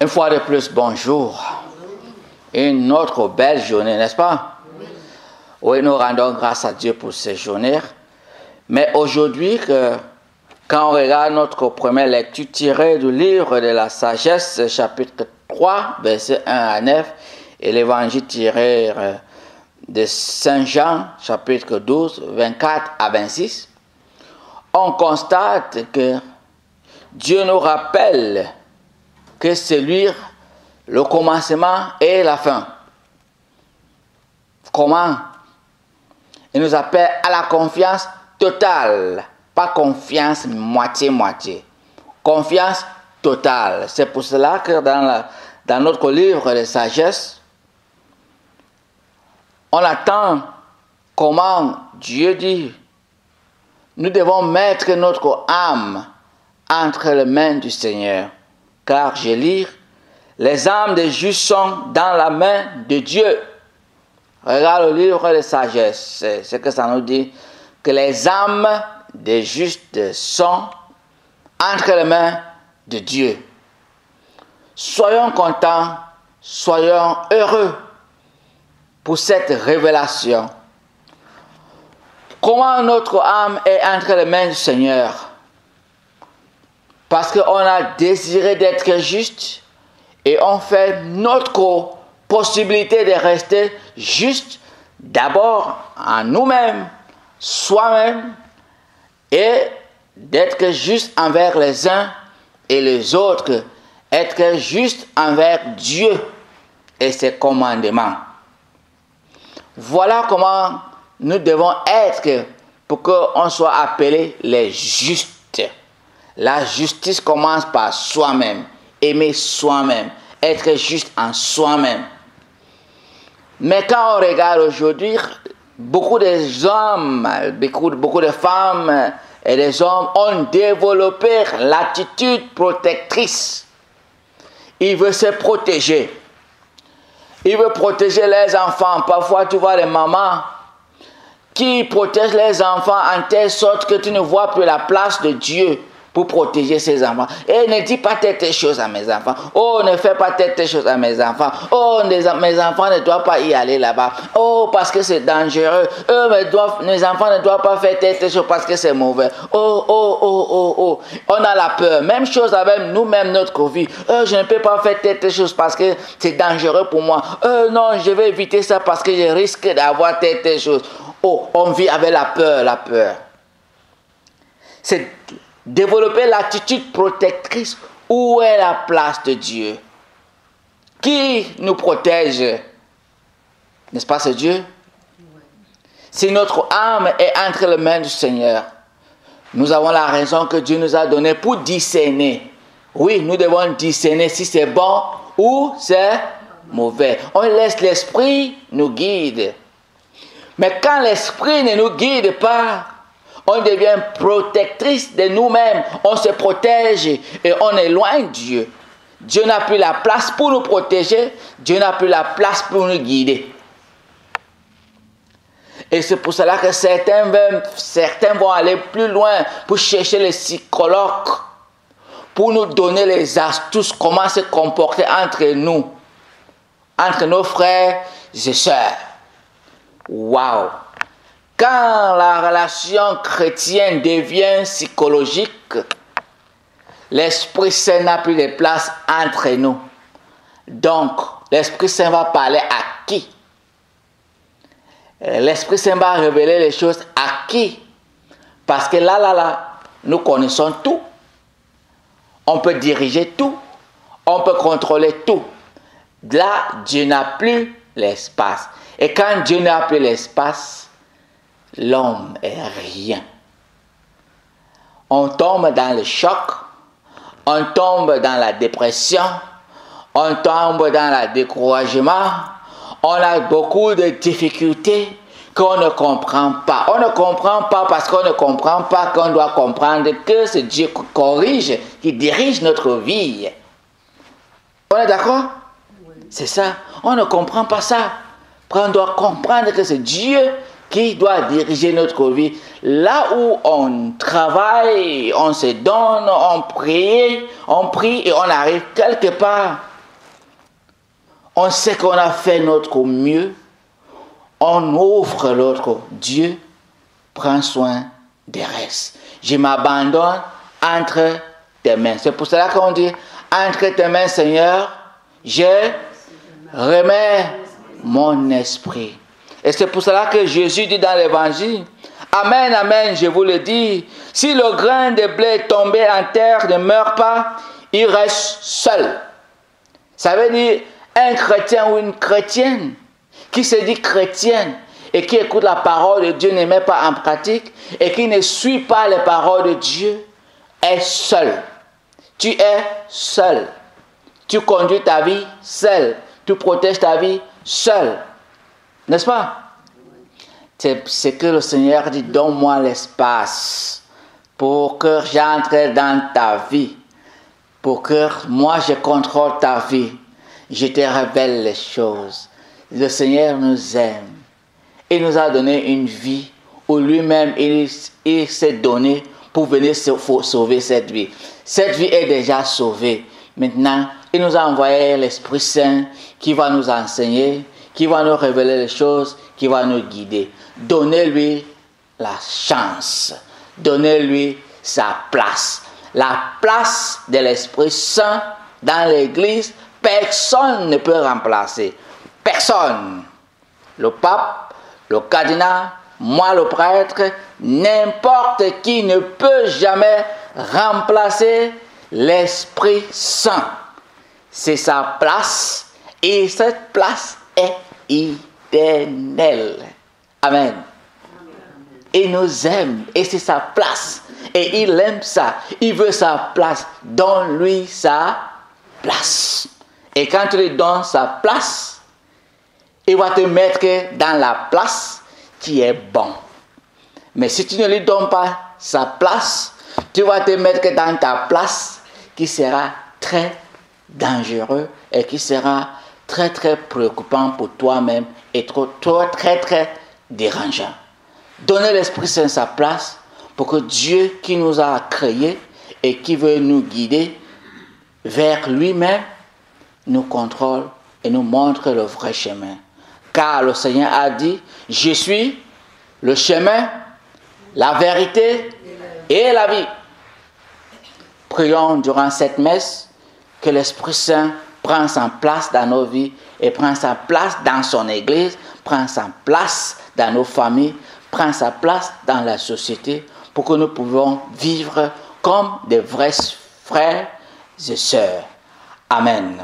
Une fois de plus, bonjour. Une autre belle journée, n'est-ce pas? Oui, nous rendons grâce à Dieu pour ces journées. Mais aujourd'hui, quand on regarde notre première lecture tirée du livre de la sagesse, chapitre 3, versets 1 à 9, et l'évangile tiré de Saint Jean, chapitre 12, 24 à 26, on constate que Dieu nous rappelle que c'est lui le commencement et la fin. Comment? Il nous appelle à la confiance totale, pas confiance moitié-moitié. Confiance totale. C'est pour cela que dans notre livre de sagesse, on attend comment Dieu dit, nous devons mettre notre âme entre les mains du Seigneur. Car je lis, les âmes des justes sont dans la main de Dieu. Regarde le livre de sagesse, c'est ce que ça nous dit, que les âmes des justes sont entre les mains de Dieu. Soyons contents, soyons heureux pour cette révélation. Comment notre âme est entre les mains du Seigneur? Parce qu'on a désiré d'être juste et on fait notre possibilité de rester juste d'abord en nous-mêmes, soi-même, et d'être juste envers les uns et les autres, être juste envers Dieu et ses commandements. Voilà comment nous devons être pour qu'on soit appelés les justes. La justice commence par soi-même, aimer soi-même, être juste en soi-même. Mais quand on regarde aujourd'hui, beaucoup de hommes, beaucoup de femmes et des hommes ont développé l'attitude protectrice. Ils veulent se protéger. Ils veulent protéger les enfants. Parfois, tu vois les mamans qui protègent les enfants en telle sorte que tu ne vois plus la place de Dieu pour protéger ses enfants. Et ne dis pas telle chose à mes enfants. Oh, ne fais pas telle chose à mes enfants. Oh, mes enfants ne doivent pas y aller là-bas. Oh, parce que c'est dangereux. Mes enfants ne doivent pas faire telle chose parce que c'est mauvais. Oh. On a la peur. Même chose avec nous-mêmes, notre vie. Je ne peux pas faire telle chose parce que c'est dangereux pour moi. Non, je vais éviter ça parce que je risque d'avoir telle chose. Oh, on vit avec la peur. C'est développer l'attitude protectrice. Où est la place de Dieu? Qui nous protège? N'est-ce pas, c'est Dieu? Si notre âme est entre les mains du Seigneur, nous avons la raison que Dieu nous a donnée pour discerner. Oui, nous devons discerner si c'est bon ou c'est mauvais. On laisse l'esprit nous guider. Mais quand l'esprit ne nous guide pas, on devient protectrice de nous-mêmes. On se protège et on éloigne Dieu. Dieu n'a plus la place pour nous protéger. Dieu n'a plus la place pour nous guider. Et c'est pour cela que certains vont aller plus loin pour chercher les psychologues, pour nous donner les astuces, comment se comporter entre nous, entre nos frères et sœurs. Waouh! Quand la relation chrétienne devient psychologique, l'Esprit Saint n'a plus de place entre nous. Donc, l'Esprit Saint va parler à qui? L'Esprit Saint va révéler les choses à qui? Parce que là, nous connaissons tout. On peut diriger tout. On peut contrôler tout. Là, Dieu n'a plus l'espace. Et quand Dieu n'a plus l'espace, l'homme est rien. On tombe dans le choc, on tombe dans la dépression, on tombe dans le découragement, on a beaucoup de difficultés qu'on ne comprend pas. On ne comprend pas parce qu'on ne comprend pas qu'on doit comprendre que c'est Dieu qui corrige, qui dirige notre vie. On est d'accord? Oui. C'est ça. On ne comprend pas ça. On doit comprendre que c'est Dieu qui doit diriger notre vie. Là où on travaille, on se donne, on prie et on arrive quelque part. On sait qu'on a fait notre mieux. On offre l'autre. Dieu prend soin des restes. Je m'abandonne entre tes mains. C'est pour cela qu'on dit, entre tes mains, Seigneur, je remets mon esprit. Et c'est pour cela que Jésus dit dans l'évangile, Amen, amen, je vous le dis, si le grain de blé tombé en terre ne meurt pas, il reste seul. Ça veut dire un chrétien ou une chrétienne qui se dit chrétienne et qui écoute la parole de Dieu, ne met pas en pratique et qui ne suit pas les paroles de Dieu, est seul. Tu es seul. Tu conduis ta vie seul. Tu protèges ta vie seul. N'est-ce pas? C'est ce que le Seigneur dit, donne-moi l'espace pour que j'entre dans ta vie, pour que moi je contrôle ta vie, je te révèle les choses. Le Seigneur nous aime. Il nous a donné une vie où lui-même il s'est donné pour venir sauver cette vie. Cette vie est déjà sauvée. Maintenant, il nous a envoyé l'Esprit Saint qui va nous enseigner, qui va nous révéler les choses, qui va nous guider. Donnez-lui la chance. Donnez-lui sa place. La place de l'Esprit Saint dans l'Église, personne ne peut remplacer. Personne. Le pape, le cardinal, moi le prêtre, n'importe qui ne peut jamais remplacer l'Esprit Saint. C'est sa place et cette place est éternelle. Amen. Il nous aime et c'est sa place. Et il aime ça. Il veut sa place. Donne-lui sa place. Et quand tu lui donnes sa place, il va te mettre dans la place qui est bon. Mais si tu ne lui donnes pas sa place, tu vas te mettre dans ta place qui sera très dangereux et qui sera très très préoccupant pour toi-même et très dérangeant. Donnez l'Esprit Saint sa place pour que Dieu qui nous a créés et qui veut nous guider vers lui-même nous contrôle et nous montre le vrai chemin. Car le Seigneur a dit, je suis le chemin, la vérité et la vie. Prions durant cette messe que l'Esprit Saint prenne sa place dans nos vies et prenne sa place dans son Église, prenne sa place dans nos familles, prenne sa place dans la société pour que nous puissions vivre comme des vrais frères et sœurs. Amen.